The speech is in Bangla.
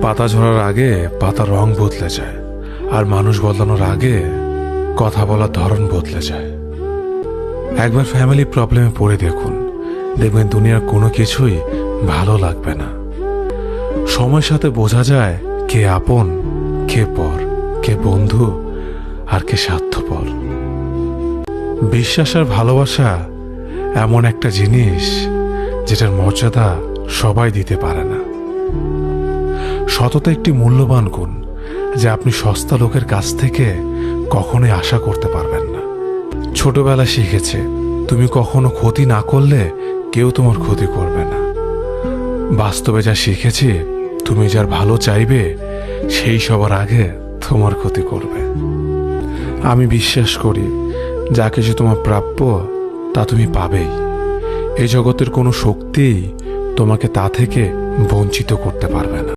পাতা ঝরার আগে পাতার রং বদলে যায়, আর মানুষ বদলানোর আগে কথা বলার ধরন বদলে যায়। একবার ফ্যামিলি প্রবলেমে পড়ে দেখুন, দেখবেন দুনিয়ার কোনো কিছুই ভালো লাগবে না। সময়ের সাথে বোঝা যায় কে আপন, কে পর, কে বন্ধু, আর কে স্বার্থপর। বিশ্বাস আর ভালোবাসা এমন একটা জিনিস যেটার মর্যাদা সবাই দিতে পারে না। সততা একটি মূল্যবান গুণ, যা আপনি সস্তা লোকের কাছ থেকে কখনোই আশা করতে পারবেন না। ছোটবেলায় শিখেছে, তুমি কখনো ক্ষতি না করলে কেউ তোমার ক্ষতি করবে না। বাস্তবে যা শিখেছি, তুমি যার ভালো চাইবে সেই সবার আগে তোমার ক্ষতি করবে। আমি বিশ্বাস করি, যা কিছু তোমার প্রাপ্য তা তুমি পাবেই। এই জগতের কোনো শক্তিই তোমাকে তা থেকে বঞ্চিত করতে পারবে না।